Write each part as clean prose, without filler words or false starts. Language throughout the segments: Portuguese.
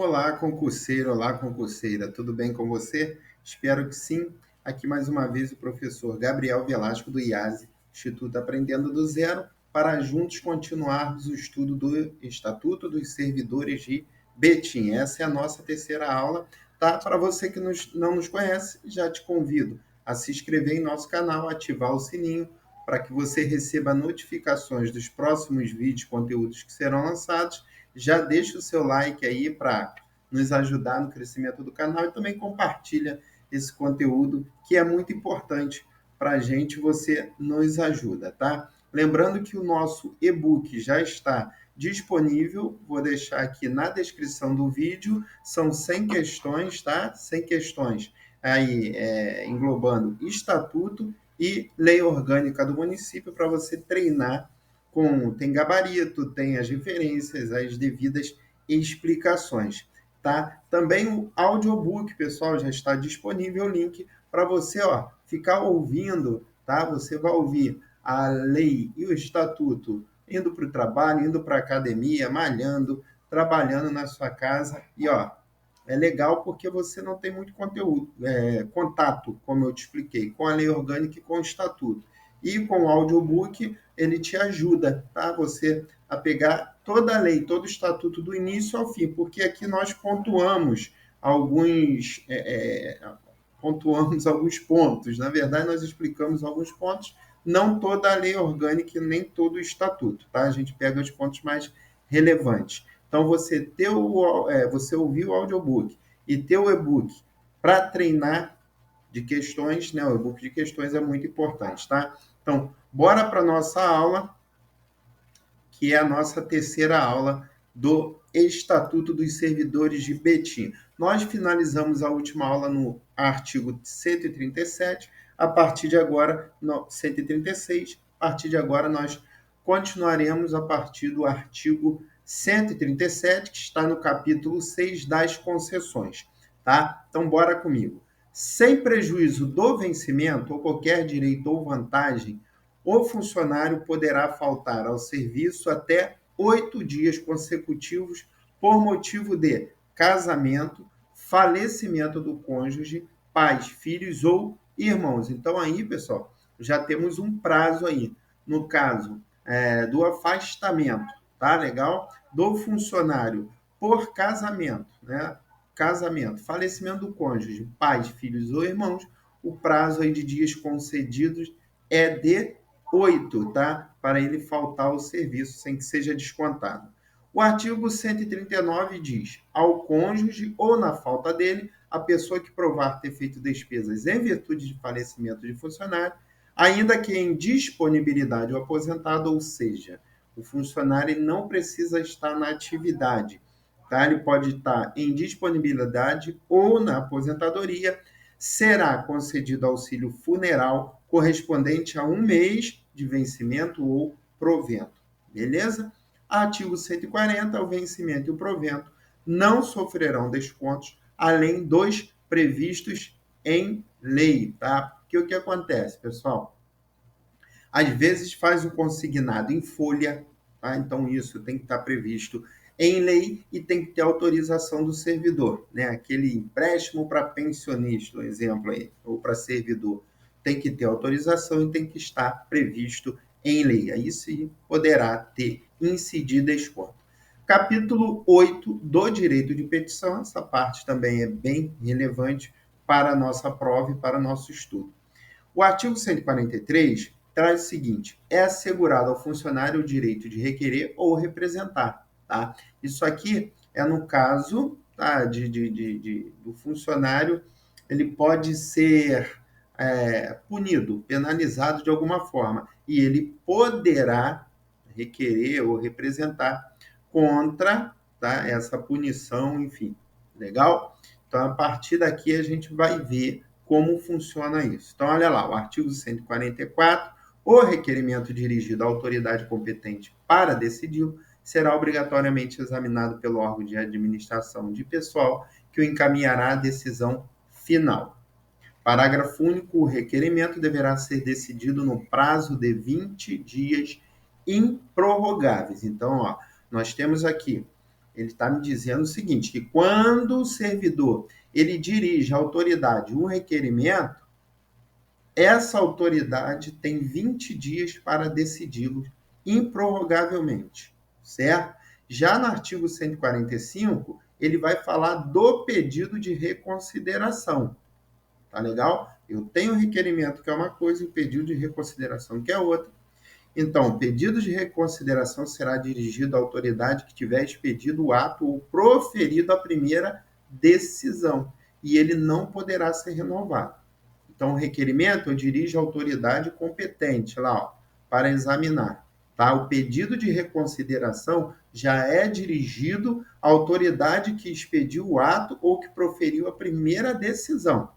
Olá, concurseira, tudo bem com você? Espero que sim. Aqui mais uma vez o professor Gabriel Velasco do IASE, Instituto Aprendendo do Zero, para juntos continuarmos o estudo do Estatuto dos Servidores de Betim. Essa é a nossa terceira aula, tá? Para você que não nos conhece, já te convido a se inscrever em nosso canal, ativar o sininho, para que você receba notificações dos próximos vídeos, conteúdos que serão lançados. Já deixa o seu like aí para nos ajudar no crescimento do canal e também compartilha esse conteúdo que é muito importante para a gente, você nos ajuda, tá? Lembrando que o nosso e-book já está disponível, vou deixar aqui na descrição do vídeo, são 100 questões, tá? 100 questões aí englobando estatuto e lei orgânica do município para você treinar tem gabarito, tem as referências, as devidas explicações, tá? Também o audiobook, pessoal, já está disponível o link para você, ficar ouvindo, tá? Você vai ouvir a lei e o estatuto indo para o trabalho, indo para a academia, malhando, trabalhando na sua casa e, é legal porque você não tem muito contato, como eu te expliquei, com a lei orgânica e com o estatuto. E com o audiobook, ele te ajuda, tá? Você a pegar toda a lei, todo o estatuto do início ao fim, porque aqui nós alguns, pontuamos alguns pontos. Na verdade, nós explicamos alguns pontos, não toda a lei orgânica e nem todo o estatuto, tá? A gente pega os pontos mais relevantes. Então, você ouvir o audiobook e ter o e-book para treinar de questões, né? O e-book de questões é muito importante, tá? Então, bora para a nossa aula, que é a nossa terceira aula do Estatuto dos Servidores de Betim. Nós finalizamos a última aula no artigo 137, a partir de agora, no 136, a partir de agora nós continuaremos a partir do artigo 137, que está no capítulo 6 das concessões, tá? Então, bora comigo. Sem prejuízo do vencimento ou qualquer direito ou vantagem, o funcionário poderá faltar ao serviço até 8 dias consecutivos por motivo de casamento, falecimento do cônjuge, pais, filhos ou irmãos. Então, aí, pessoal, já temos um prazo aí. No caso do afastamento, tá legal? Do funcionário por casamento, né? Casamento, falecimento do cônjuge, pais, filhos ou irmãos, o prazo aí de dias concedidos é de 8, tá? Para ele faltar ao serviço sem que seja descontado. O artigo 139 diz: ao cônjuge ou na falta dele, a pessoa que provar ter feito despesas em virtude de falecimento de funcionário, ainda que em disponibilidade ou aposentado, ou seja, o funcionário não precisa estar na atividade, tá? Ele pode estar em disponibilidade ou na aposentadoria, será concedido auxílio funeral correspondente a 1 mês de vencimento ou provento. Beleza? Artigo 140, o vencimento e o provento não sofrerão descontos além dos previstos em lei, tá? Porque o que acontece, pessoal? Às vezes faz o consignado em folha, tá? Então isso tem que estar previsto em lei e tem que ter autorização do servidor, né? Aquele empréstimo para pensionista, um exemplo aí, ou para servidor, tem que ter autorização e tem que estar previsto em lei. Aí sim poderá ter incidido desconto. Capítulo 8 do direito de petição, essa parte também é bem relevante para a nossa prova e para o nosso estudo. O artigo 143 traz o seguinte: é assegurado ao funcionário o direito de requerer ou representar, tá? Isso aqui é no caso, tá, do funcionário, ele pode ser punido, penalizado de alguma forma, e ele poderá requerer ou representar contra, tá, essa punição, enfim, legal? Então, a partir daqui, a gente vai ver como funciona isso. Então, olha lá, o artigo 144, o requerimento dirigido à autoridade competente para decidir será obrigatoriamente examinado pelo órgão de administração de pessoal, que o encaminhará à decisão final. Parágrafo único, o requerimento deverá ser decidido no prazo de 20 dias improrrogáveis. Então, nós temos aqui Ele está me dizendo o seguinte, que quando o servidor ele dirige à autoridade um requerimento, essa autoridade tem 20 dias para decidi-lo improrrogavelmente, certo? Já no artigo 145, ele vai falar do pedido de reconsideração, tá legal? Eu tenho um requerimento que é uma coisa e o pedido de reconsideração que é outra. Então, o pedido de reconsideração será dirigido à autoridade que tiver expedido o ato ou proferido a primeira decisão, e ele não poderá ser renovado. Então, o requerimento eu dirijo à autoridade competente lá, ó, para examinar. Tá? O pedido de reconsideração já é dirigido à autoridade que expediu o ato ou que proferiu a primeira decisão.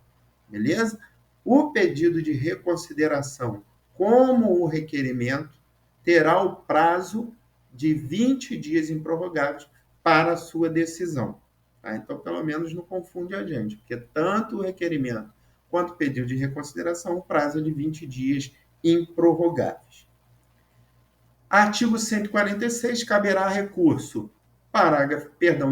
Beleza? O pedido de reconsideração, como o requerimento, terá o prazo de 20 dias improrrogáveis para a sua decisão. Tá? Então, pelo menos não confunde a gente, porque tanto o requerimento quanto o pedido de reconsideração, o prazo é de 20 dias improrrogáveis. Artigo 146, caberá recurso.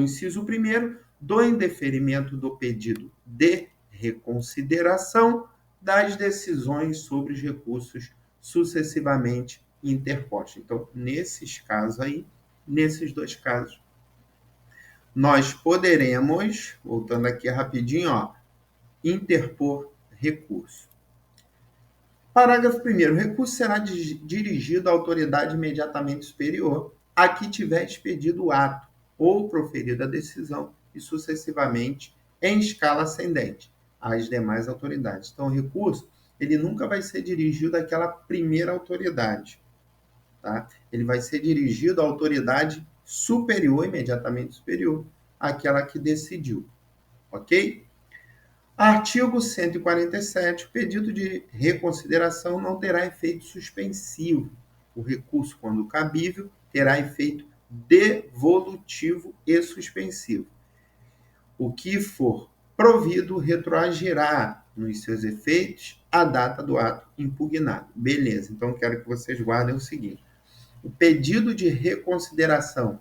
Inciso 1º, do indeferimento do pedido de reconsideração das decisões sobre os recursos sucessivamente interpostos. Então, nesses casos aí, nesses dois casos, nós poderemos, voltando aqui rapidinho, ó, interpor recurso. Parágrafo 1º. O recurso será dirigido à autoridade imediatamente superior a que tiver expedido o ato ou proferido a decisão e sucessivamente em escala ascendente às demais autoridades. Então, o recurso ele nunca vai ser dirigido àquela primeira autoridade. Tá? Ele vai ser dirigido à autoridade superior, imediatamente superior, àquela que decidiu. Ok? Artigo 147. O pedido de reconsideração não terá efeito suspensivo. O recurso, quando cabível, terá efeito devolutivo e suspensivo. O que for provido retroagirá nos seus efeitos a data do ato impugnado. Beleza, então quero que vocês guardem o seguinte. O pedido de reconsideração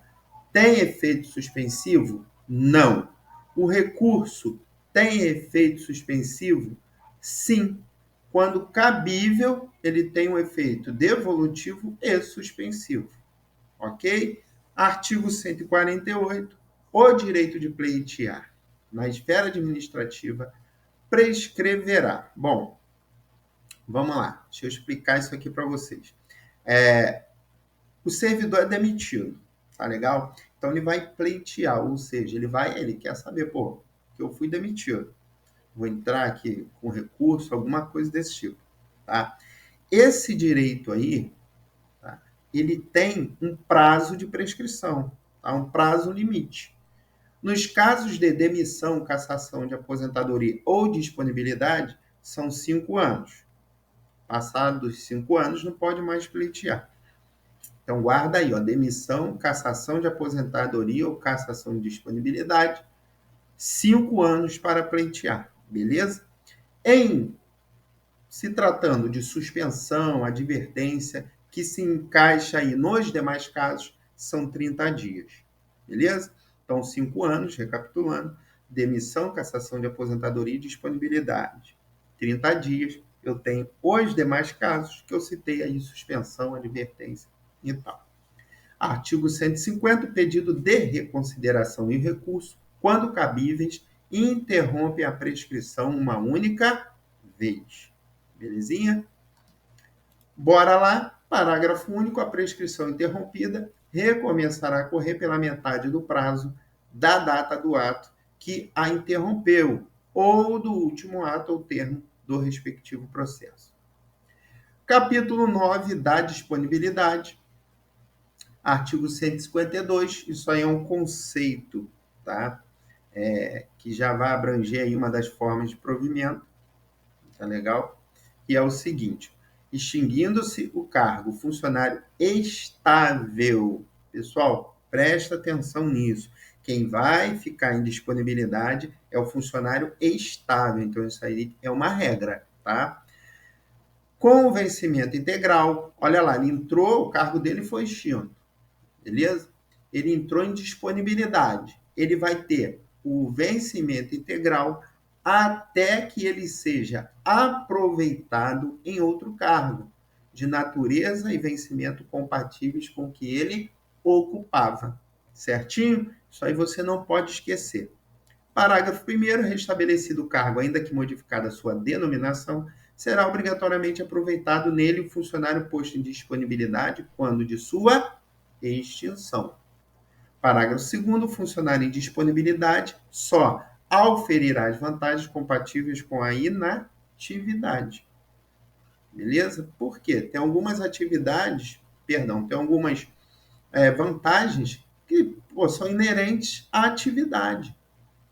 tem efeito suspensivo? Não. O recurso tem efeito suspensivo? Sim. Quando cabível, ele tem um efeito devolutivo e suspensivo. Ok? Artigo 148. O direito de pleitear na esfera administrativa prescreverá. Bom, vamos lá. Deixa eu explicar isso aqui para vocês. O servidor é demitido, tá legal? Então ele vai pleitear, ou seja, ele quer saber, pô, que eu fui demitido. Vou entrar aqui com recurso, alguma coisa desse tipo, tá? Esse direito aí, tá? Ele tem um prazo de prescrição, tá? Um prazo limite. Nos casos de demissão, cassação de aposentadoria ou disponibilidade, são 5 anos. Passados 5 anos, não pode mais pleitear. Então, guarda aí, ó, demissão, cassação de aposentadoria ou cassação de disponibilidade, 5 anos para pleitear, beleza? Em se tratando de suspensão, advertência, que se encaixa aí nos demais casos, são 30 dias, beleza? Então, 5 anos, recapitulando, demissão, cassação de aposentadoria e disponibilidade, 30 dias. Eu tenho os demais casos que eu citei aí, suspensão, advertência e tal. Artigo 150, pedido de reconsideração e recurso, quando cabíveis, interrompe a prescrição uma única vez. Belezinha? Bora lá. Parágrafo único. A prescrição interrompida recomeçará a correr pela metade do prazo da data do ato que a interrompeu ou do último ato ou termo do respectivo processo. Capítulo 9 da disponibilidade. Artigo 152, isso aí é um conceito, tá? Que já vai abranger aí uma das formas de provimento, tá legal? Que é o seguinte, extinguindo-se o cargo funcionário estável. Pessoal, presta atenção nisso. Quem vai ficar em disponibilidade é o funcionário estável, então isso aí é uma regra, tá? Com o vencimento integral, olha lá, ele entrou, o cargo dele foi extinto. Beleza? ele entrou em disponibilidade. Ele vai ter o vencimento integral até que ele seja aproveitado em outro cargo, de natureza e vencimento compatíveis com o que ele ocupava. Certinho? Isso aí você não pode esquecer. Parágrafo 1º, restabelecido o cargo, ainda que modificada a sua denominação, será obrigatoriamente aproveitado nele o funcionário posto em disponibilidade quando de sua extinção. Parágrafo 2º, o funcionário em disponibilidade só auferirá as vantagens compatíveis com a inatividade. Beleza? Por quê? Tem algumas vantagens que são inerentes à atividade.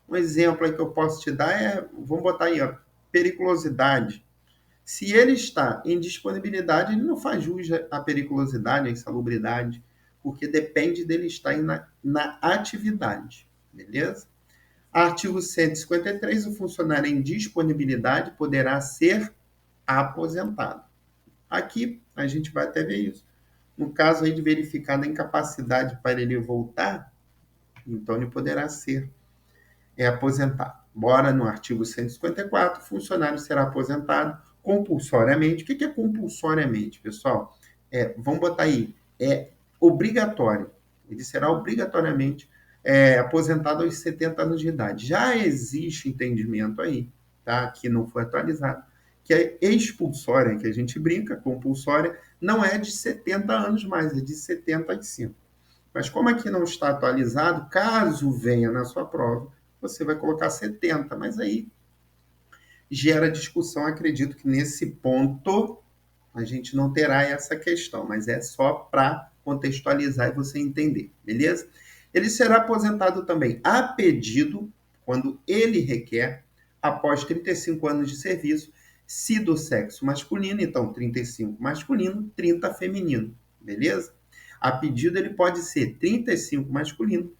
Um exemplo aí que eu posso te dar vamos botar aí, periculosidade. Se ele está em disponibilidade, ele não faz jus à periculosidade, à insalubridade, porque depende dele estar na atividade, beleza? Artigo 153, o funcionário em disponibilidade poderá ser aposentado. Aqui, a gente vai até ver isso. No caso aí de verificada a incapacidade para ele voltar, então ele poderá ser aposentado. Bora no artigo 154, o funcionário será aposentado compulsoriamente. O que é compulsoriamente, pessoal? Vamos botar aí, obrigatório. Ele será obrigatoriamente aposentado aos 70 anos de idade. Já existe entendimento aí, tá? Que não foi atualizado, que é expulsória, que a gente brinca, compulsória, não é de 70 anos mais, é de 75. Mas como aqui não está atualizado, caso venha na sua prova, você vai colocar 70, mas aí gera discussão. Acredito que nesse ponto a gente não terá essa questão, mas é só para contextualizar e você entender, beleza? Ele será aposentado também a pedido, quando ele requer, após 35 anos de serviço, se do sexo masculino, então 35 masculino, 30 feminino, beleza? A pedido ele pode ser 35 masculino,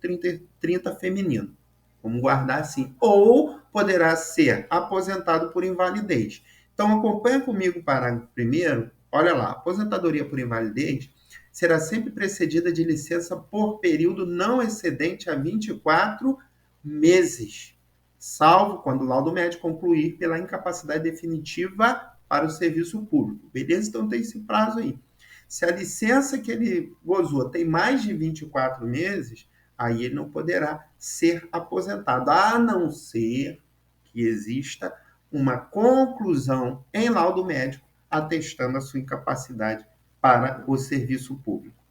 30 feminino. Vamos guardar assim. Ou poderá ser aposentado por invalidez. Então, acompanha comigo o parágrafo 1º. Olha lá, aposentadoria por invalidez será sempre precedida de licença por período não excedente a 24 meses, salvo quando o laudo médico concluir pela incapacidade definitiva para o serviço público. Beleza? Então, tem esse prazo aí. Se a licença que ele gozou tem mais de 24 meses, aí ele não poderá ser aposentado, a não ser que exista uma conclusão em laudo médico atestando a sua incapacidade para o serviço público.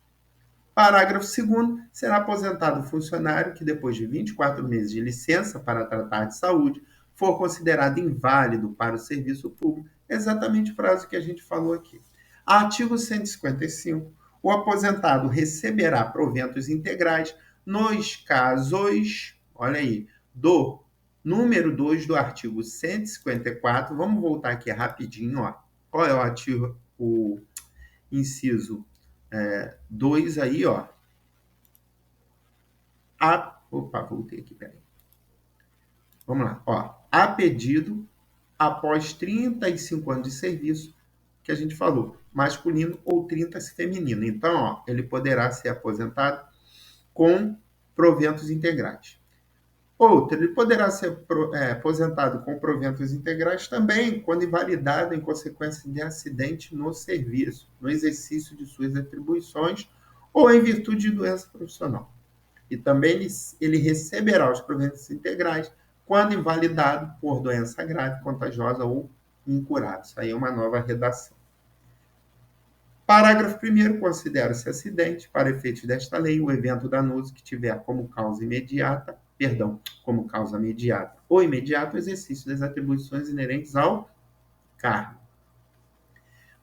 Parágrafo 2º, será aposentado o funcionário que, depois de 24 meses de licença para tratar de saúde, for considerado inválido para o serviço público. Exatamente o prazo que a gente falou aqui. Artigo 155. O aposentado receberá proventos integrais nos casos, olha aí, do número 2 do artigo 154. Vamos voltar aqui rapidinho, ó. Qual é o inciso 2 aí, ó. Opa, voltei aqui, peraí. Vamos lá, ó. A pedido, após 35 anos de serviço, que a gente falou, masculino ou 30 feminino. Então, ó, ele poderá ser aposentado com proventos integrais. Outro, ele poderá ser aposentado com proventos integrais também quando invalidado em consequência de acidente no serviço, no exercício de suas atribuições ou em virtude de doença profissional. E também ele receberá os proventos integrais quando invalidado por doença grave, contagiosa ou incurado. Isso aí é uma nova redação. Parágrafo 1º, considera-se acidente, para efeitos desta lei, o evento danoso que tiver como causa imediata ou imediato o exercício das atribuições inerentes ao cargo.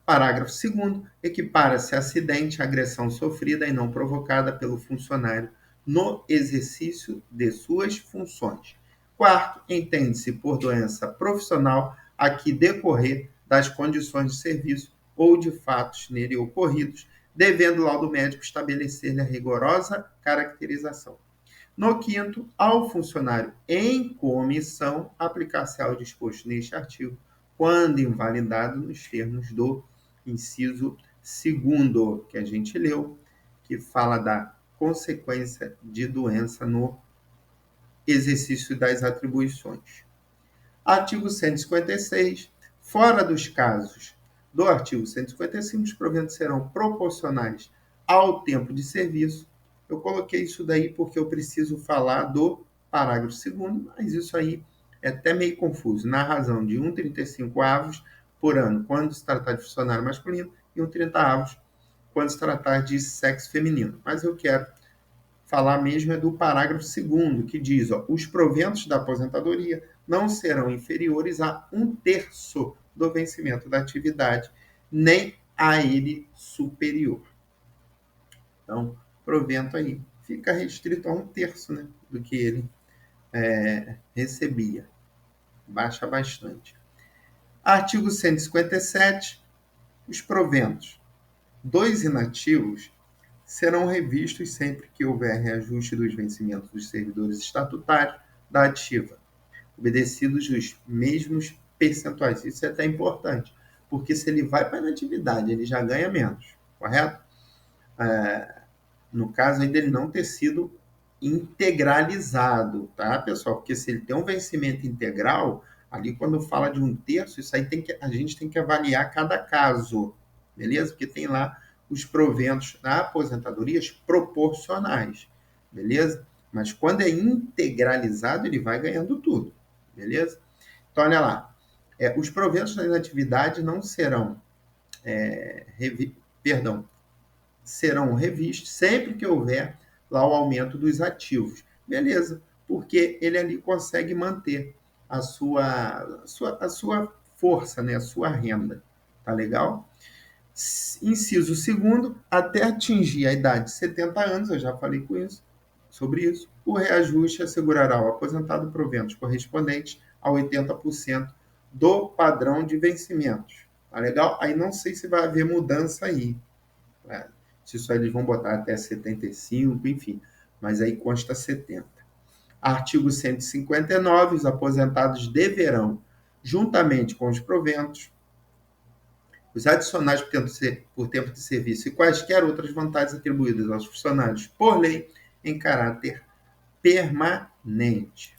Parágrafo 2º, equipara-se acidente à agressão sofrida e não provocada pelo funcionário no exercício de suas funções. Quarto, entende-se por doença profissional a que decorrer das condições de serviço ou de fatos nele ocorridos, devendo o laudo médico estabelecer-lhe a rigorosa caracterização. No quinto, ao funcionário em comissão, aplicar-se-á o disposto neste artigo, quando invalidado nos termos do inciso 2º, que a gente leu, que fala da consequência de doença no exercício das atribuições. Artigo 156. Fora dos casos do artigo 155, os proventos serão proporcionais ao tempo de serviço. Eu coloquei isso daí porque eu preciso falar do parágrafo 2º, mas isso aí é até meio confuso. Na razão de 1,35 avos por ano, quando se tratar de funcionário masculino, e 1,30 avos quando se tratar de sexo feminino. Mas eu quero falar mesmo é do parágrafo 2º, que diz, os proventos da aposentadoria não serão inferiores a 1/3 do vencimento da atividade, nem a ele superior. Então, provento aí fica restrito a 1/3, né, do que ele recebia. Baixa bastante. Artigo 157. Os proventos dos inativos serão revistos sempre que houver reajuste dos vencimentos dos servidores estatutários da ativa, obedecidos os mesmos percentuais. Isso é até importante, porque se ele vai para a inatividade, ele já ganha menos, correto? No caso aí dele não ter sido integralizado, tá, pessoal? Porque se ele tem um vencimento integral, ali quando fala de 1/3, isso aí a gente tem que avaliar cada caso, beleza? Porque tem lá os proventos da aposentadoria proporcionais, beleza? Mas quando é integralizado, ele vai ganhando tudo, beleza? Então, olha lá, os proventos da inatividade não serão, serão revistos sempre que houver lá o aumento dos ativos, beleza? Porque ele ali consegue manter a sua força, né? A sua renda, tá legal? Inciso 2º, até atingir a idade de 70 anos, eu já falei sobre isso, o reajuste assegurará ao aposentado proventos correspondentes a 80% do padrão de vencimentos. Tá legal? Aí não sei se vai haver mudança aí. Né? Se isso aí eles vão botar até 75, enfim. Mas aí consta 70. Artigo 159, os aposentados deverão, juntamente com os proventos, os adicionais por tempo de serviço e quaisquer outras vantagens atribuídas aos funcionários por lei em caráter permanente.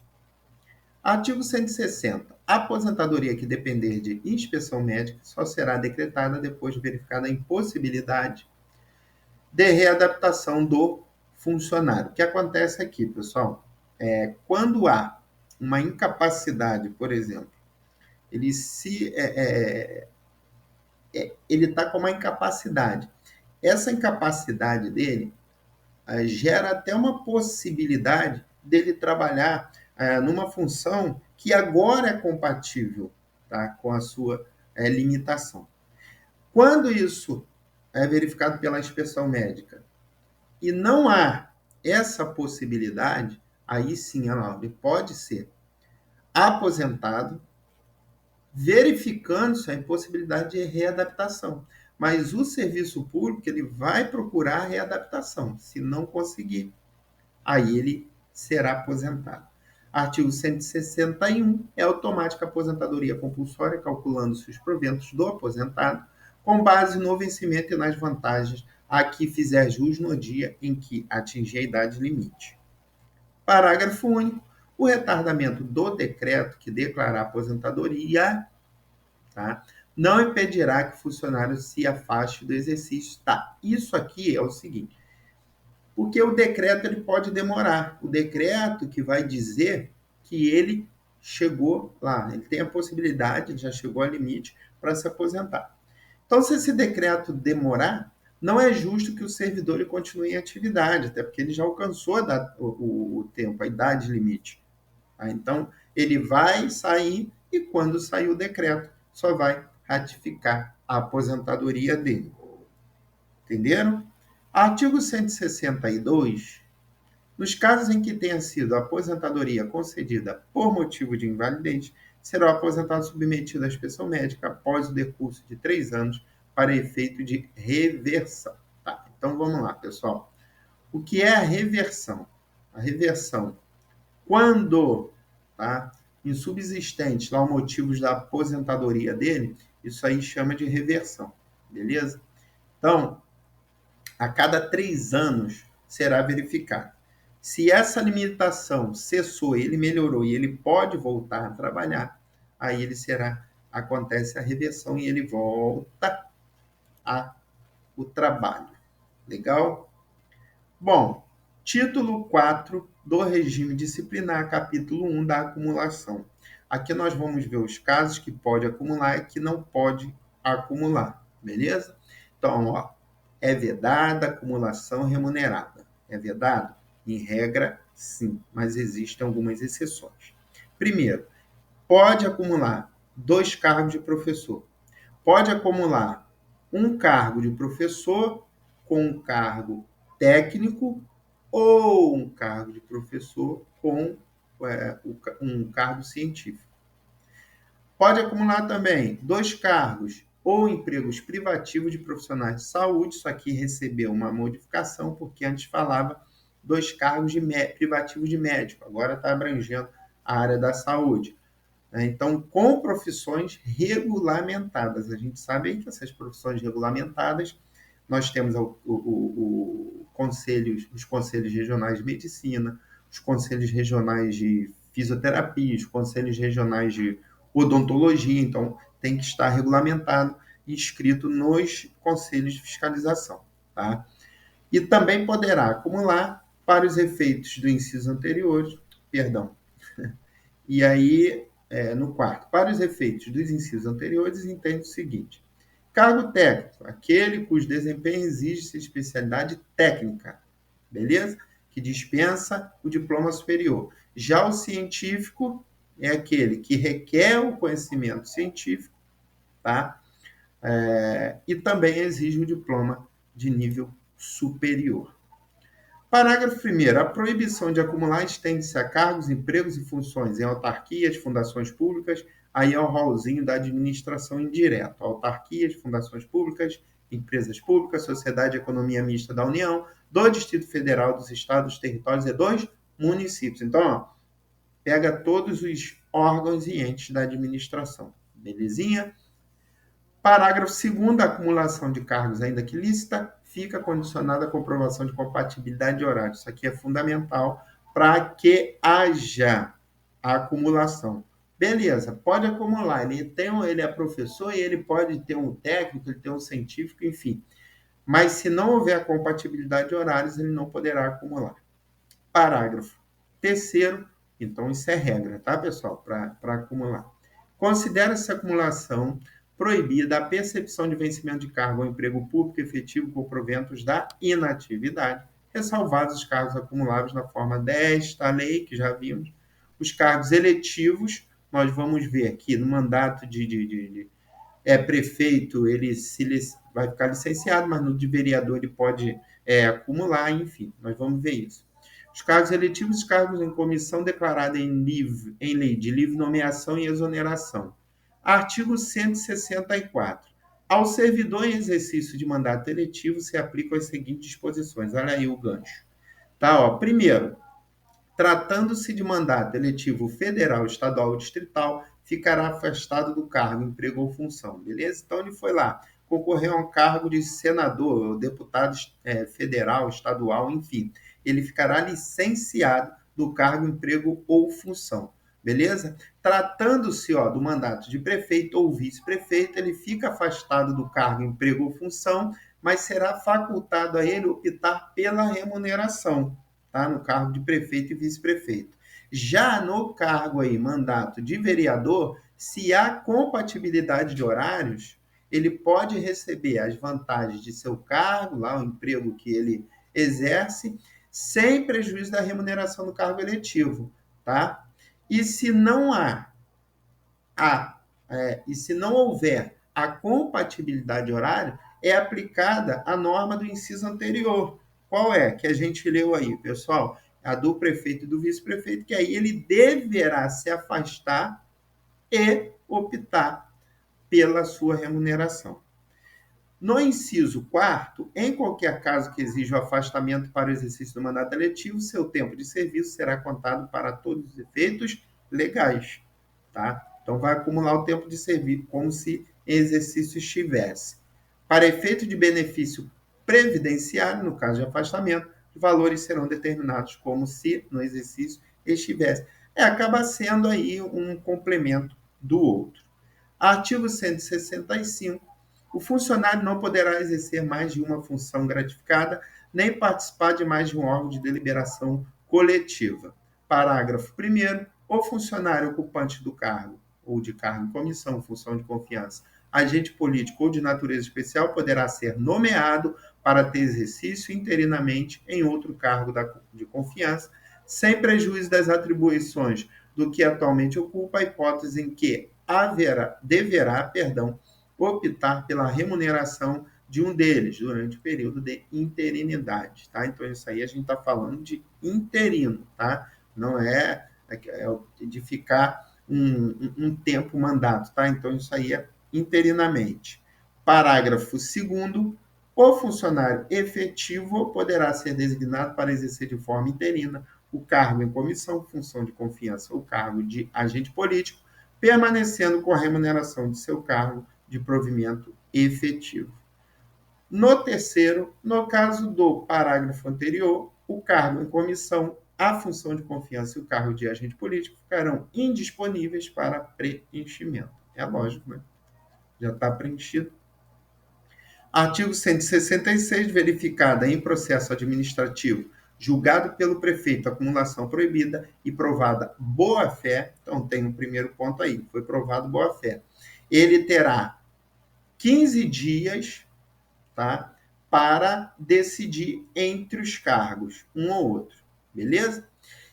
Artigo 160. A aposentadoria que depender de inspeção médica só será decretada depois de verificada a impossibilidade de readaptação do funcionário. O que acontece aqui, pessoal, quando há uma incapacidade, por exemplo, ele está com uma incapacidade. Essa incapacidade dele gera até uma possibilidade dele trabalhar numa função que agora é compatível, tá, com a sua limitação. Quando isso é verificado pela inspeção médica e não há essa possibilidade, aí sim, ele pode ser aposentado, verificando-se a impossibilidade de readaptação. Mas o serviço público ele vai procurar readaptação. Se não conseguir, aí ele será aposentado. Artigo 161 é automática aposentadoria compulsória, calculando-se os proventos do aposentado com base no vencimento e nas vantagens a que fizer jus no dia em que atingir a idade limite. Parágrafo único. O retardamento do decreto que declarar aposentadoria, tá, não impedirá que o funcionário se afaste do exercício. Tá, isso aqui é o seguinte, porque o decreto ele pode demorar. O decreto que vai dizer que ele chegou lá, ele tem a possibilidade, ele já chegou ao limite para se aposentar. Então, se esse decreto demorar, não é justo que o servidor ele continue em atividade, até porque ele já alcançou o tempo, a idade limite. Tá? Então, ele vai sair e quando sair o decreto, só vai ratificar a aposentadoria dele. Entenderam? Artigo 162. Nos casos em que tenha sido a aposentadoria concedida por motivo de invalidez, será o aposentado submetido à inspeção médica após o decurso de 3 anos para efeito de reversão. Tá, então vamos lá, pessoal. O que é a reversão? A reversão, quando insubsistente lá os motivos da aposentadoria dele, isso aí chama de reversão, beleza? Então, a cada 3 anos, será verificado. Se essa limitação cessou, ele melhorou e ele pode voltar a trabalhar, aí acontece a reversão e ele volta ao trabalho. Legal? Bom, título 4 do regime disciplinar, capítulo 1 da acumulação. Aqui nós vamos ver os casos que pode acumular e que não pode acumular, beleza? Então, ó, é vedada a acumulação remunerada. É vedado? Em regra, sim, mas existem algumas exceções. Primeiro, pode acumular 2 cargos de professor. Pode acumular um cargo de professor com um cargo técnico ou um cargo de professor com um cargo científico. Pode acumular também 2 cargos ou empregos privativos de profissionais de saúde. Isso aqui recebeu uma modificação, porque antes falava 2 cargos privativos de médico, agora está abrangendo a área da saúde. Então, com profissões regulamentadas. A gente sabe aí que essas profissões regulamentadas, nós temos os conselhos regionais de medicina, os conselhos regionais de fisioterapia, os conselhos regionais de odontologia, então tem que estar regulamentado e inscrito nos conselhos de fiscalização, tá? E também poderá acumular para os efeitos do inciso anterior, perdão. E aí, no quarto, para os efeitos dos incisos anteriores, entende o seguinte: cargo técnico, aquele cujo desempenho exige especialidade técnica, beleza? Que dispensa o diploma superior. Já o científico é aquele que requer o conhecimento científico, tá? E também exige o diploma de nível superior. Parágrafo 1º. A proibição de acumular estende-se a cargos, empregos e funções em autarquias, fundações públicas, aí é o rolzinho da administração indireta. Autarquias, fundações públicas, empresas públicas, sociedade de economia mista da União, do Distrito Federal, dos estados, dos territórios e dos municípios. Então, ó, pega todos os órgãos e entes da administração. Belezinha? Parágrafo 2º, a acumulação de cargos, ainda que lícita, fica condicionada à comprovação de compatibilidade de horário. Isso aqui é fundamental para que haja a acumulação. Beleza, pode acumular. Ele é professor e ele pode ter um técnico, ele tem um científico, enfim. Mas se não houver a compatibilidade de horários, ele não poderá acumular. Parágrafo 3º, então isso é regra, tá, pessoal? Para acumular. Considera-se a acumulação proibida a percepção de vencimento de cargo ou emprego público efetivo com proventos da inatividade, ressalvados os cargos acumuláveis na forma desta lei, que já vimos. Os cargos eletivos, nós vamos ver aqui no mandato de prefeito, ele vai ficar licenciado, mas no de vereador ele pode acumular, enfim, nós vamos ver isso. Os cargos eletivos, os cargos em comissão declarada em lei de livre nomeação e exoneração. Artigo 164. Ao servidor em exercício de mandato eletivo se aplicam as seguintes disposições. Olha aí o gancho. Tá, ó. Primeiro, tratando-se de mandato eletivo federal, estadual ou distrital, ficará afastado do cargo, emprego ou função. Beleza? Então ele foi lá, concorreu a um cargo de senador, deputado federal, estadual, enfim. Ele ficará licenciado do cargo, emprego ou função. Beleza? Tratando-se do mandato de prefeito ou vice-prefeito, ele fica afastado do cargo, emprego ou função, mas será facultado a ele optar pela remuneração, tá? No cargo de prefeito e vice-prefeito. Já no cargo aí, mandato de vereador, se há compatibilidade de horários, ele pode receber as vantagens de seu cargo, lá o emprego que ele exerce, sem prejuízo da remuneração do cargo eletivo, tá? E se não houver a compatibilidade de horário, é aplicada a norma do inciso anterior. Qual é? Que a gente leu aí, pessoal? A do prefeito e do vice-prefeito, que aí ele deverá se afastar e optar pela sua remuneração. No inciso 4º, em qualquer caso que exija o afastamento para o exercício do mandato eletivo, seu tempo de serviço será contado para todos os efeitos legais, tá? Então, vai acumular o tempo de serviço como se em exercício estivesse. Para efeito de benefício previdenciário, no caso de afastamento, valores serão determinados como se no exercício estivesse. Acaba sendo aí um complemento do outro. Artigo 165. O funcionário não poderá exercer mais de uma função gratificada, nem participar de mais de um órgão de deliberação coletiva. Parágrafo 1º. O funcionário ocupante do cargo, ou de cargo em comissão, função de confiança, agente político ou de natureza especial, poderá ser nomeado para ter exercício interinamente em outro cargo de confiança, sem prejuízo das atribuições do que atualmente ocupa, a hipótese em que deverá optar pela remuneração de um deles durante o período de interinidade, tá? Então, isso aí a gente está falando de interino, tá? Não é de ficar um tempo mandato, tá? Então, isso aí é interinamente. Parágrafo 2º. O funcionário efetivo poderá ser designado para exercer de forma interina o cargo em comissão, função de confiança ou cargo de agente político, permanecendo com a remuneração de seu cargo de provimento efetivo. No terceiro, no caso do parágrafo anterior, o cargo em comissão, a função de confiança e o cargo de agente político ficarão indisponíveis para preenchimento. É lógico, né? Já está preenchido. Artigo 166, verificada em processo administrativo julgado pelo prefeito acumulação proibida e provada boa-fé, então tem o primeiro ponto aí, foi provado boa-fé, ele terá 15 dias, tá, para decidir entre os cargos, um ou outro, beleza?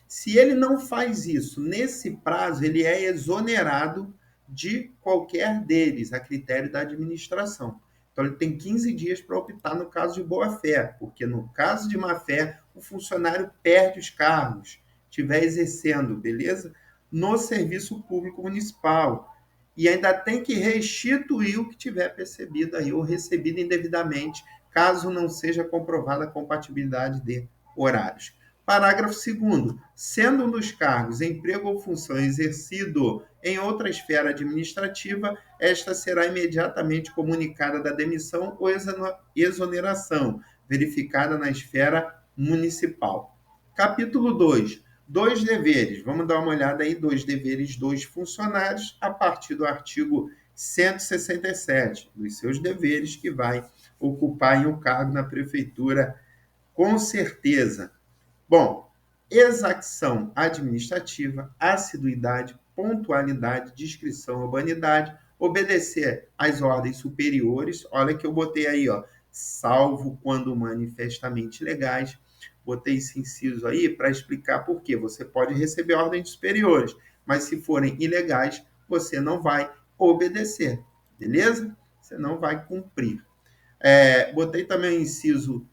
Se ele não faz isso nesse prazo, ele é exonerado de qualquer deles, a critério da administração. Então, ele tem 15 dias para optar no caso de boa-fé, porque no caso de má-fé, o funcionário perde os cargos, estiver exercendo, beleza? No serviço público municipal. E ainda tem que restituir o que tiver percebido aí ou recebido indevidamente, caso não seja comprovada a compatibilidade de horários. Parágrafo 2º. Sendo um dos cargos, emprego ou função exercido em outra esfera administrativa, esta será imediatamente comunicada da demissão ou exoneração, verificada na esfera municipal. Capítulo 2. Dois deveres. Vamos dar uma olhada aí, dois deveres dos funcionários, a partir do artigo 167, dos seus deveres que vai ocupar em um cargo na prefeitura, com certeza. Bom, exação administrativa, assiduidade, pontualidade, discrição, urbanidade, obedecer às ordens superiores. Olha que eu botei aí, ó, salvo quando manifestamente legais. Botei esse inciso aí para explicar por quê. Você pode receber ordens superiores, mas se forem ilegais, você não vai obedecer, beleza? Você não vai cumprir. Botei também o inciso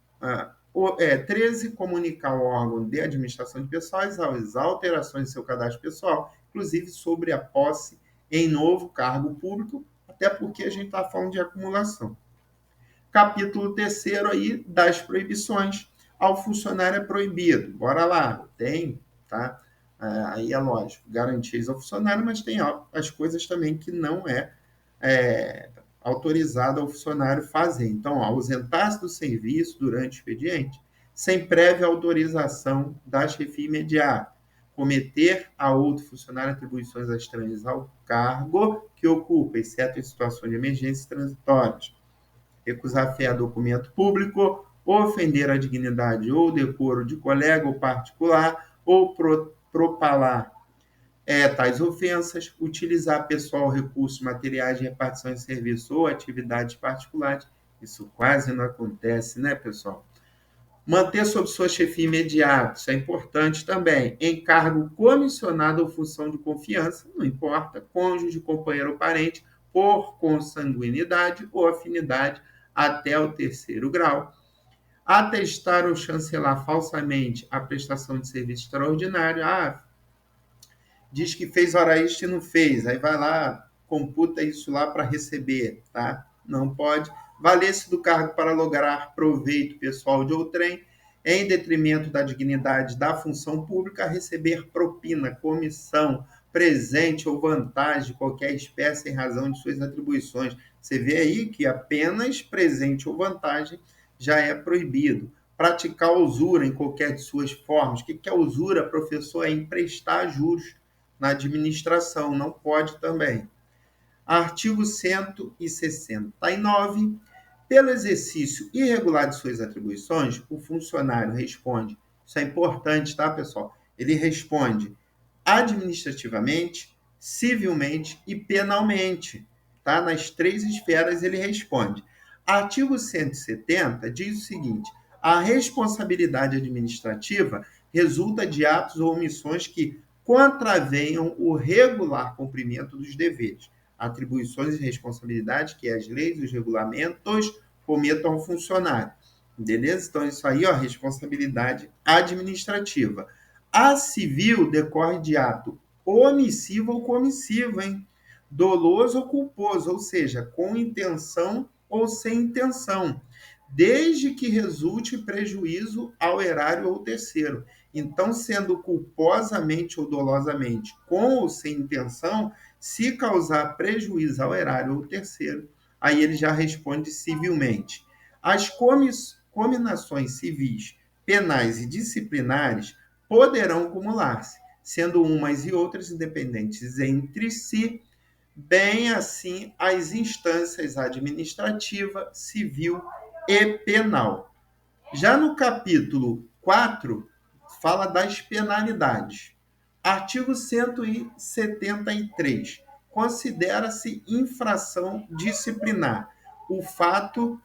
13, comunicar ao órgão de administração de pessoas as alterações em seu cadastro pessoal, inclusive sobre a posse em novo cargo público, até porque a gente está falando de acumulação. Capítulo 3º aí, das proibições. Ao funcionário é proibido. Bora lá, tem, tá? Aí é lógico, garantias ao funcionário, mas tem as coisas também que não é autorizado ao funcionário fazer. Então, ausentar-se do serviço durante o expediente, sem prévia autorização da chefia imediata, cometer a outro funcionário atribuições estranhas ao cargo que ocupa, exceto em situações de emergência transitórias, recusar fé a documento público, ofender a dignidade ou decoro de colega ou particular, ou propalar tais ofensas, utilizar pessoal, recursos, materiais de repartição de serviço ou atividades particulares. Isso quase não acontece, né, pessoal? Manter sob sua chefia imediata, isso é importante também. Encargo comissionado ou função de confiança, não importa, cônjuge, companheiro ou parente, por consanguinidade ou afinidade até o 3º grau. Atestar ou chancelar falsamente a prestação de serviço extraordinário. Diz que fez hora extra e não fez, aí vai lá, computa isso lá para receber, tá? Não pode. Valer-se do cargo para lograr proveito pessoal de outrem, em detrimento da dignidade da função pública, receber propina, comissão, presente ou vantagem de qualquer espécie em razão de suas atribuições. Você vê aí que apenas presente ou vantagem já é proibido. praticar usura em qualquer de suas formas. O que é usura, professor? É emprestar juros na administração, não pode também. Artigo 169. Pelo exercício irregular de suas atribuições, o funcionário responde, isso é importante, tá, pessoal? Ele responde administrativamente, civilmente e penalmente, tá? Nas três esferas ele responde. Artigo 170 diz o seguinte: a responsabilidade administrativa resulta de atos ou omissões que contravenham o regular cumprimento dos deveres, atribuições e responsabilidades que as leis e os regulamentos cometam ao funcionário. Beleza? Então, isso aí, ó, responsabilidade administrativa. A civil decorre de ato omissivo ou comissivo, hein? Doloso ou culposo, ou seja, com intenção ou sem intenção, desde que resulte prejuízo ao erário ou terceiro. Então, sendo culposamente ou dolosamente, com ou sem intenção, se causar prejuízo ao erário ou terceiro, aí ele já responde civilmente. As cominações civis, penais e disciplinares poderão acumular-se, sendo umas e outras independentes entre si, bem assim as instâncias administrativa, civil e penal. Já no capítulo 4, fala das penalidades. Artigo 173. Considera-se infração disciplinar o fato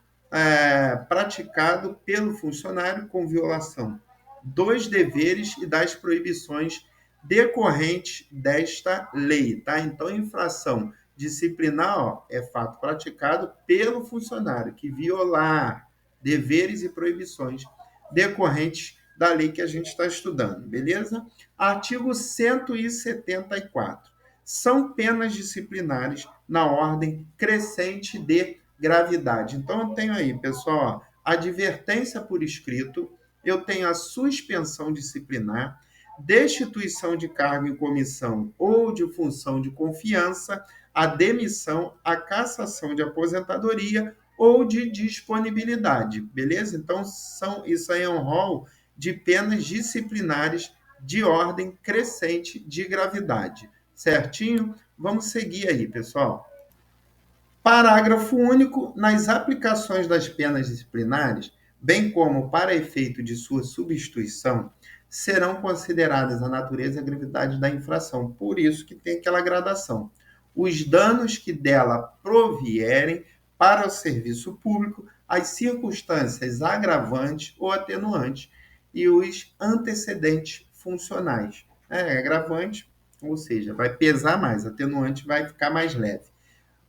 praticado pelo funcionário com violação dos deveres e das proibições decorrentes desta lei, tá? Então, infração disciplinar, ó, é fato praticado pelo funcionário que violar deveres e proibições decorrentes da lei que a gente está estudando, beleza? Artigo 174. São penas disciplinares na ordem crescente de gravidade. Então, eu tenho aí, pessoal, ó, advertência por escrito, eu tenho a suspensão disciplinar, destituição de cargo em comissão ou de função de confiança, a demissão, a cassação de aposentadoria ou de disponibilidade, beleza? Então, isso aí é um rol de penas disciplinares de ordem crescente de gravidade, certinho? Vamos seguir aí, pessoal. Parágrafo único. Nas aplicações das penas disciplinares, bem como para efeito de sua substituição, serão consideradas a natureza e a gravidade da infração. Por isso que tem aquela gradação. Os danos que dela provierem para o serviço público, as circunstâncias agravantes ou atenuantes e os antecedentes funcionais. Agravante, ou seja, vai pesar mais, atenuante vai ficar mais leve.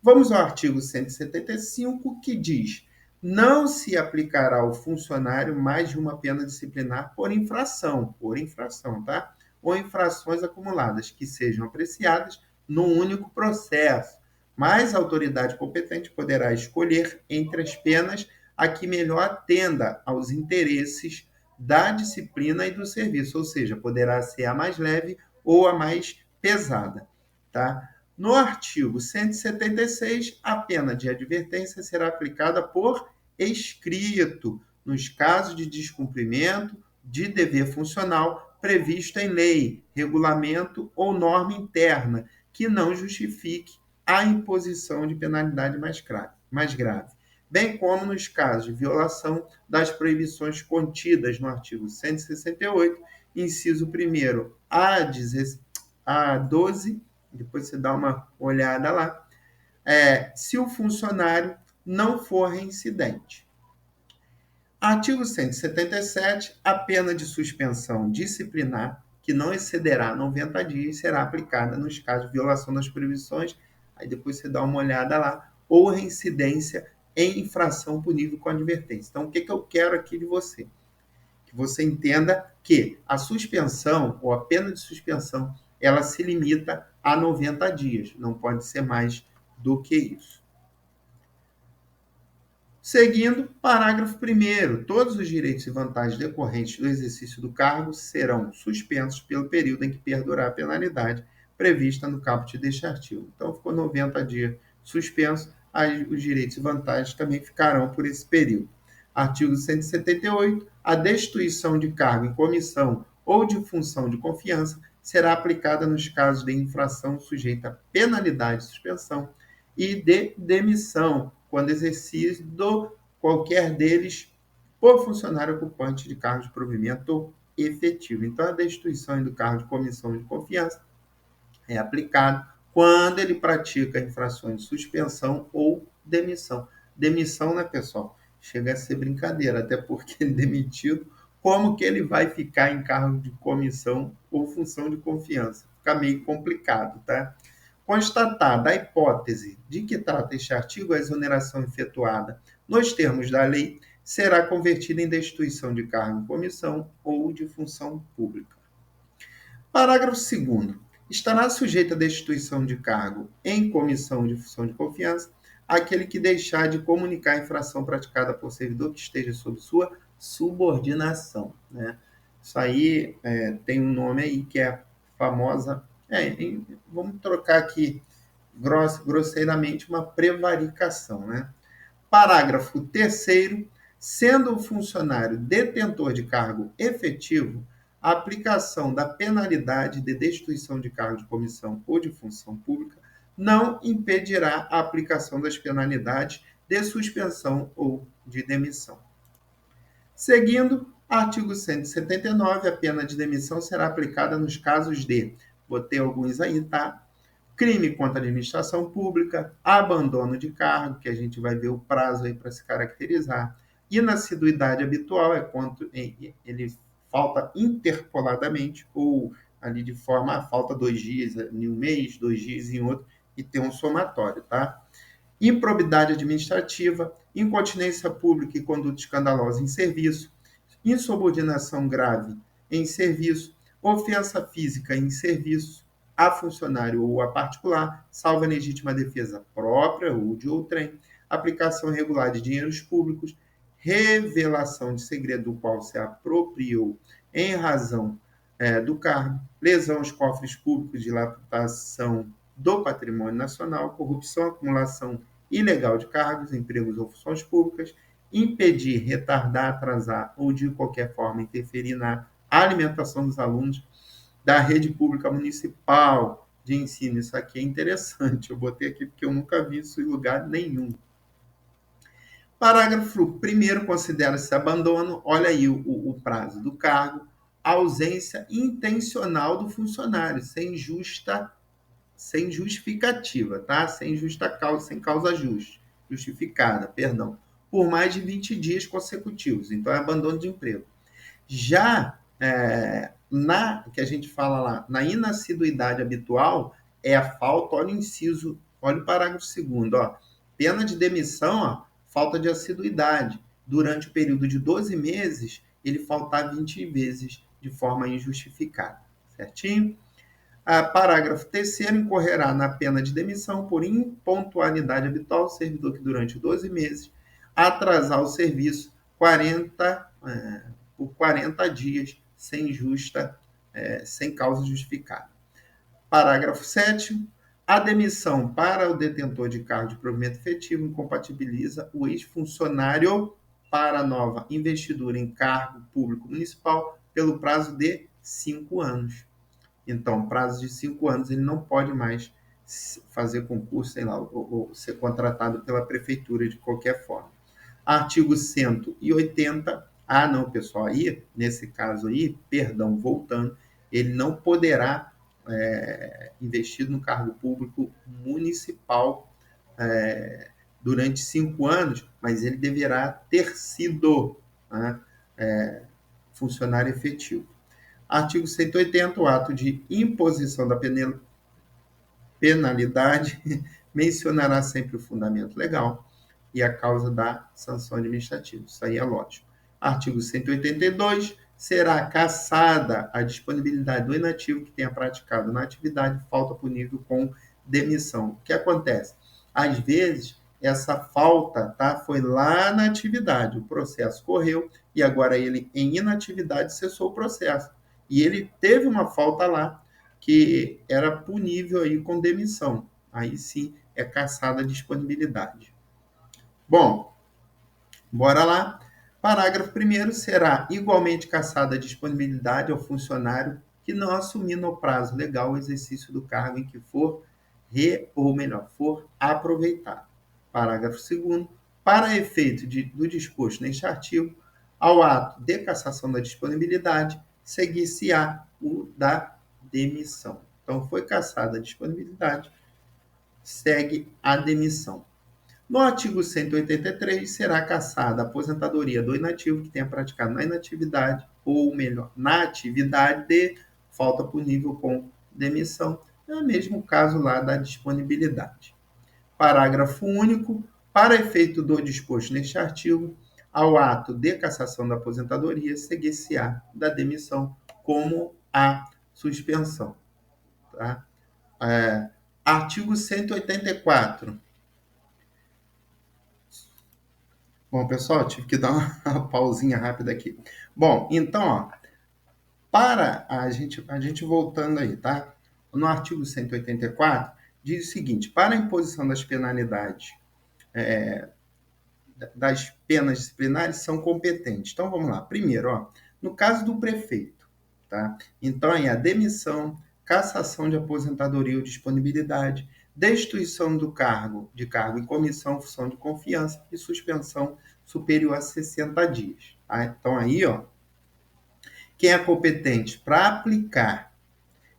Vamos ao artigo 175, que diz: não se aplicará ao funcionário mais de uma pena disciplinar por infração, tá? Ou infrações acumuladas, que sejam apreciadas num único processo. Mas a autoridade competente poderá escolher entre as penas a que melhor atenda aos interesses da disciplina e do serviço, ou seja, poderá ser a mais leve ou a mais pesada, tá? No artigo 176, a pena de advertência será aplicada por escrito, nos casos de descumprimento de dever funcional previsto em lei, regulamento ou norma interna, que não justifique a imposição de penalidade mais grave, bem como nos casos de violação das proibições contidas no artigo 168, inciso 1º a 12, depois você dá uma olhada lá, se o funcionário não for reincidente. Artigo 177, a pena de suspensão disciplinar, que não excederá 90 dias, será aplicada nos casos de violação das proibições, aí depois você dá uma olhada lá, ou reincidência em infração punível com advertência. Então, o que eu quero aqui de você? Que você entenda que a suspensão, ou a pena de suspensão, ela se limita a 90 dias, não pode ser mais do que isso. Seguindo, parágrafo 1º, todos os direitos e vantagens decorrentes do exercício do cargo serão suspensos pelo período em que perdurar a penalidade prevista no caput deste artigo. Então, ficou 90 dias suspenso, os direitos e vantagens também ficarão por esse período. Artigo 178. A destituição de cargo em comissão ou de função de confiança será aplicada nos casos de infração sujeita a penalidade de suspensão e de demissão, quando exercido qualquer deles por funcionário ocupante de cargo de provimento efetivo. Então, a destituição do cargo de comissão de confiança é aplicado quando ele pratica infrações de suspensão ou demissão. Demissão, né, pessoal? Chega a ser brincadeira, até porque ele demitido, como que ele vai ficar em cargo de comissão ou função de confiança? Fica meio complicado, tá? Constatada a hipótese de que trata este artigo, a exoneração efetuada nos termos da lei será convertida em destituição de cargo em comissão ou de função pública. Parágrafo 2º. Estará sujeito à destituição de cargo em comissão de função de confiança aquele que deixar de comunicar a infração praticada por servidor que esteja sob sua subordinação, né? Isso aí tem um nome aí que é a famosa, vamos trocar aqui grosseiramente, uma prevaricação, né? Parágrafo 3º. Sendo o funcionário detentor de cargo efetivo, a aplicação da penalidade de destituição de cargo de comissão ou de função pública não impedirá a aplicação das penalidades de suspensão ou de demissão. Seguindo, artigo 179, a pena de demissão será aplicada nos casos de, botei alguns aí, tá? Crime contra a administração pública, abandono de cargo, que a gente vai ver o prazo aí para se caracterizar, inassiduidade habitual, é quando ele falta interpoladamente, ou ali de forma, falta 2 dias em um mês, 2 dias em outro, e tem um somatório, tá? Improbidade administrativa, incontinência pública e conduta escandalosa em serviço, insubordinação grave em serviço, ofensa física em serviço, a funcionário ou a particular, salvo a legítima defesa própria ou de outrem, aplicação irregular de dinheiros públicos, revelação de segredo do qual se apropriou em razão do cargo, lesão aos cofres públicos, dilapidação do patrimônio nacional, corrupção, acumulação ilegal de cargos, empregos ou funções públicas, impedir, retardar, atrasar ou de qualquer forma interferir na alimentação dos alunos da rede pública municipal de ensino. Isso aqui é interessante, eu botei aqui porque eu nunca vi isso em lugar nenhum. Parágrafo 1º, considera-se abandono, olha aí o prazo do cargo, ausência intencional do funcionário, sem justificativa, tá? Sem justa causa, sem causa justificada, perdão, por mais de 20 dias consecutivos. Então, é abandono de emprego. Já que a gente fala lá, na inassiduidade habitual, é a falta, olha o inciso, olha o parágrafo 2º, ó, pena de demissão, ó, falta de assiduidade. Durante o período de 12 meses, ele faltar 20 vezes de forma injustificada, certinho? Parágrafo 3º, incorrerá na pena de demissão por impontualidade habitual o servidor que durante 12 meses atrasar o serviço por 40 dias sem causa justificada. Parágrafo 7º, a demissão para o detentor de cargo de provimento efetivo incompatibiliza o ex-funcionário para nova investidura em cargo público municipal pelo prazo de 5 anos. Então, prazo de 5 anos, ele não pode mais fazer concurso, sei lá, ou ser contratado pela prefeitura de qualquer forma. Artigo 180. Não, pessoal, aí, nesse caso aí, perdão, voltando, ele não poderá investir no cargo público municipal durante 5 anos, mas ele deverá ter sido funcionário efetivo. Artigo 180, o ato de imposição da penalidade mencionará sempre o fundamento legal e a causa da sanção administrativa. Isso aí é lógico. Artigo 182, será cassada a disponibilidade do inativo que tenha praticado na atividade falta punível com demissão. O que acontece? Às vezes, essa falta foi lá na atividade, o processo correu e agora ele, em inatividade, cessou o processo. E ele teve uma falta lá que era punível aí com demissão. Aí sim é cassada a disponibilidade. Bom, bora lá. Parágrafo 1º, será igualmente cassada a disponibilidade ao funcionário que não assumir no prazo legal o exercício do cargo em que for for aproveitado. Parágrafo 2º, para efeito do disposto neste artigo, ao ato de cassação da disponibilidade, seguir-se-á o da demissão. Então, foi cassada a disponibilidade, segue a demissão. No artigo 183, será cassada a aposentadoria do inativo que tenha praticado na inatividade, ou melhor, na atividade de falta punível com demissão. É o mesmo caso lá da disponibilidade. Parágrafo único. Para efeito do disposto neste artigo, ao ato de cassação da aposentadoria, seguir-se-á da demissão como a suspensão. Tá? Artigo 184. Bom, pessoal, tive que dar uma pausinha rápida aqui. Bom, então, ó, para a gente voltando aí, tá? No artigo 184, diz o seguinte: para a imposição das penalidades, das penas disciplinares, são competentes. Então, vamos lá. Primeiro, ó, no caso do prefeito, tá? Então, aí a demissão, cassação de aposentadoria ou disponibilidade, destituição do cargo, em comissão, função de confiança e suspensão superior a 60 dias. Tá? Então, aí, ó, quem é competente para aplicar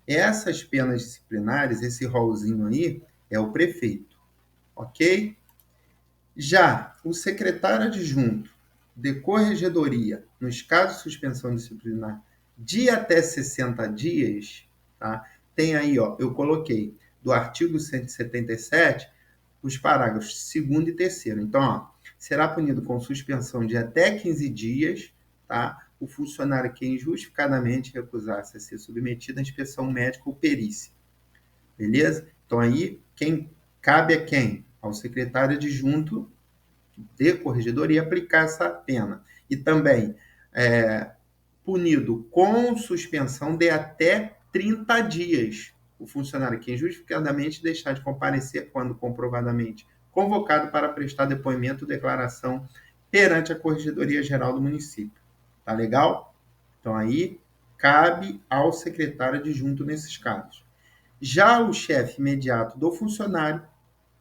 essas penas disciplinares, esse rolzinho aí, é o prefeito, ok? Já o secretário adjunto de corregedoria, nos casos de suspensão disciplinar de até 60 dias, tá? Tem aí, ó, eu coloquei do artigo 177 os parágrafos 2º e 3º. Então, ó, será punido com suspensão de até 15 dias, tá? O funcionário que injustificadamente recusar-se a ser submetido à inspeção médica ou perícia. Beleza? Então, aí, quem cabe a quem? Ao secretário adjunto de corregedoria aplicar essa pena. E também punido com suspensão de até 30 dias. O funcionário que injustificadamente deixar de comparecer quando comprovadamente convocado para prestar depoimento ou declaração perante a Corregedoria Geral do município. Tá legal? Então, aí cabe ao secretário adjunto nesses casos. Já o chefe imediato do funcionário,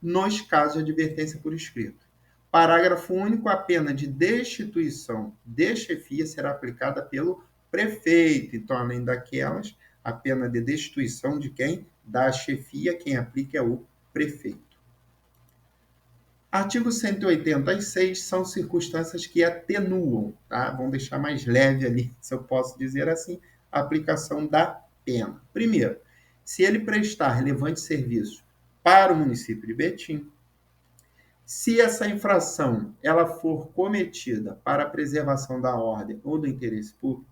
nos casos de advertência por escrito. Parágrafo único. A pena de destituição de chefia será aplicada pelo prefeito. Então, além daquelas, a pena de destituição de quem? Da chefia, quem aplica é o prefeito. Artigo 186 são circunstâncias que atenuam, tá? Vamos deixar mais leve ali, se eu posso dizer assim, a aplicação da pena. Primeiro, se ele prestar relevante serviço para o município de Betim, se essa infração ela for cometida para a preservação da ordem ou do interesse público,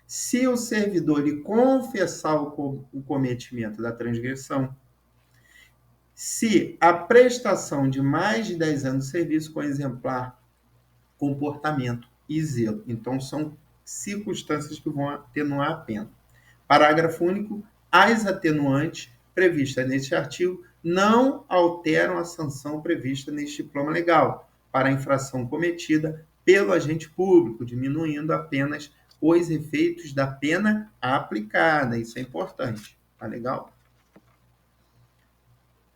se o servidor lhe confessar o cometimento da transgressão, se a prestação de mais de 10 anos de serviço com exemplar comportamento e zelo. Então, são circunstâncias que vão atenuar a pena. Parágrafo único. As atenuantes previstas neste artigo não alteram a sanção prevista neste diploma legal para a infração cometida pelo agente público, diminuindo apenas os efeitos da pena aplicada. Isso é importante. Tá legal?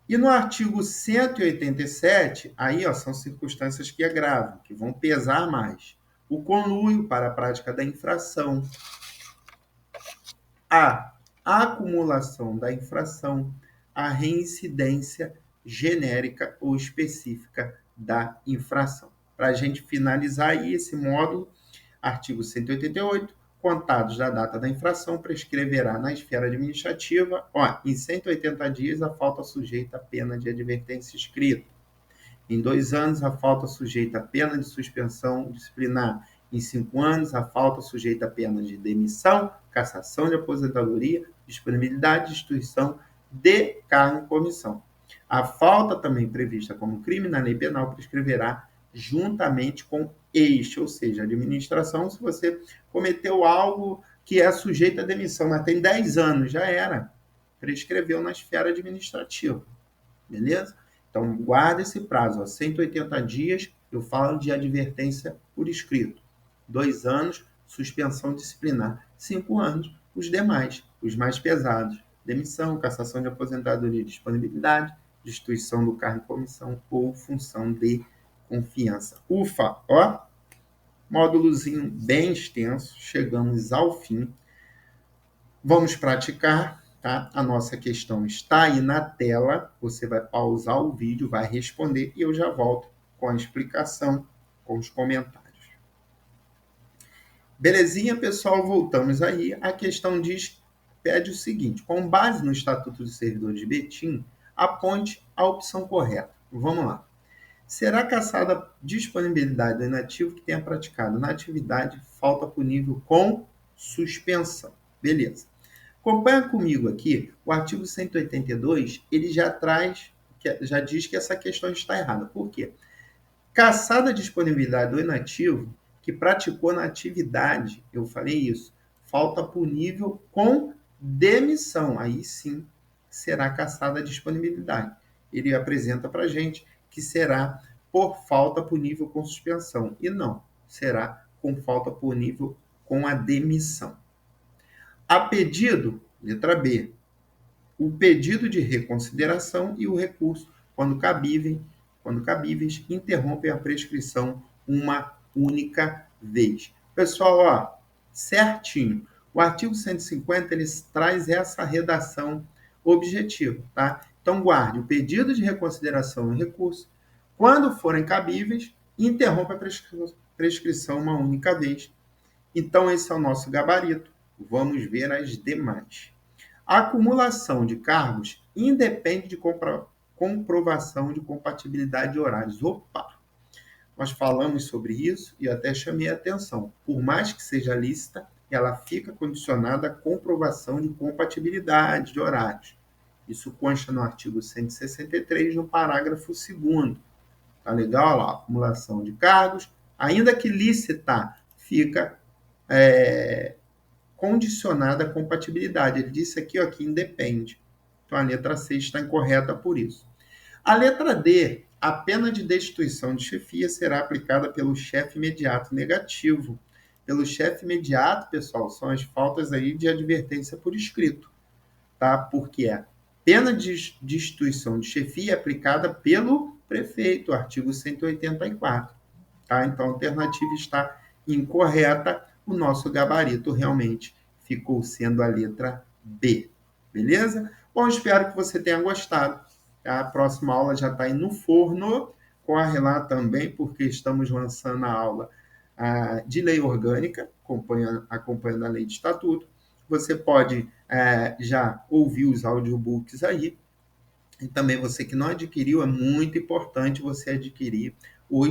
E no artigo 187, aí, ó, são circunstâncias que agravam, que vão pesar mais. O conluio para a prática da infração, a acumulação da infração, a reincidência genérica ou específica da infração. Para a gente finalizar aí esse módulo, artigo 188, contados da data da infração, prescreverá na esfera administrativa, em 180 dias, a falta sujeita à pena de advertência escrita. Em 2 anos, a falta sujeita à pena de suspensão disciplinar. Em 5 anos, a falta sujeita à pena de demissão, cassação de aposentadoria, disponibilidade, destituição de cargo em comissão. A falta também prevista como crime na lei penal prescreverá juntamente com este, ou seja, a administração, se você cometeu algo que é sujeito à demissão, mas tem 10 anos, já era, prescreveu na esfera administrativa, beleza? Então, guarda esse prazo, 180 dias, eu falo de advertência por escrito. 2 anos, suspensão disciplinar. 5 anos, os demais, os mais pesados. Demissão, cassação de aposentadoria e disponibilidade, destituição do cargo em comissão ou função de confiança. Ufa, ó, módulozinho bem extenso, chegamos ao fim. Vamos praticar, tá? A nossa questão está aí na tela, você vai pausar o vídeo, vai responder e eu já volto com a explicação, com os comentários. Belezinha, pessoal? Voltamos aí. A questão pede o seguinte: com base no Estatuto do Servidor de Betim, aponte a opção correta. Vamos lá. Será cassada a disponibilidade do inativo que tenha praticado na atividade falta punível com suspensão. Beleza. Acompanha comigo aqui, o artigo 182, ele já diz que essa questão está errada. Por quê? Cassada a disponibilidade do inativo que praticou na atividade, eu falei isso, falta punível com demissão. Aí sim será cassada a disponibilidade. Ele apresenta para a gente que será por falta punível com suspensão. E não, será com falta punível com a demissão. A pedido, letra B, o pedido de reconsideração e o recurso, quando cabíveis, interrompem a prescrição uma única vez. Pessoal, ó, certinho. O artigo 150 ele traz essa redação objetiva, tá? Então, guarde o pedido de reconsideração e recurso. Quando forem cabíveis, interrompe a prescrição uma única vez. Então, esse é o nosso gabarito. Vamos ver as demais. A acumulação de cargos independe de comprovação de compatibilidade de horários. Opa! Nós falamos sobre isso e até chamei a atenção. Por mais que seja lícita, ela fica condicionada à comprovação de compatibilidade de horários. Isso consta no artigo 163, no parágrafo 2º. Tá legal? Lá, acumulação de cargos, ainda que lícita, fica condicionada à compatibilidade. Ele disse aqui, ó, que independe. Então, a letra C está incorreta por isso. A letra D, a pena de destituição de chefia será aplicada pelo chefe imediato negativo. Pelo chefe imediato, pessoal, são as faltas aí de advertência por escrito, tá? Porque a pena de destituição de chefia é aplicada pelo prefeito, artigo 184, tá? Então, a alternativa está incorreta. O nosso gabarito realmente ficou sendo a letra B, beleza? Bom, espero que você tenha gostado. A próxima aula já está aí no forno. Corre lá também, porque estamos lançando a aula de lei orgânica, acompanhando a lei de estatuto. Você pode já ouvir os audiobooks aí. E também você que não adquiriu, é muito importante você adquirir o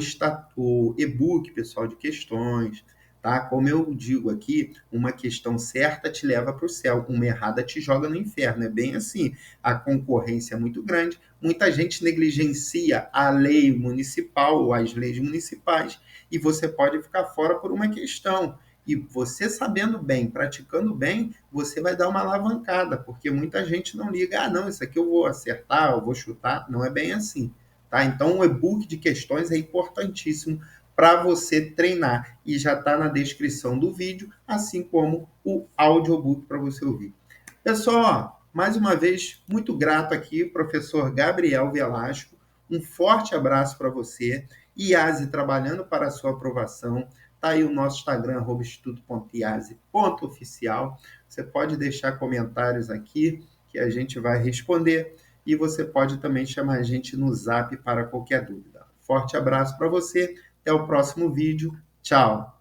e-book, pessoal, de questões. Tá? Como eu digo aqui, uma questão certa te leva para o céu, uma errada te joga no inferno. É bem assim. A concorrência é muito grande, muita gente negligencia a lei municipal ou as leis municipais e você pode ficar fora por uma questão. E você sabendo bem, praticando bem, você vai dar uma alavancada, porque muita gente não liga, ah, não, isso aqui eu vou acertar, eu vou chutar. Não é bem assim. Tá? Então, o e-book de questões é importantíssimo para você treinar. E já está na descrição do vídeo, assim como o audiobook para você ouvir. Pessoal, mais uma vez, muito grato aqui, professor Gabriel Velasco. Um forte abraço para você. IASE trabalhando para a sua aprovação. Está aí o nosso Instagram, @instituto.iase.oficial. Você pode deixar comentários aqui que a gente vai responder. E você pode também chamar a gente no Zap para qualquer dúvida. Forte abraço para você. Até o próximo vídeo. Tchau!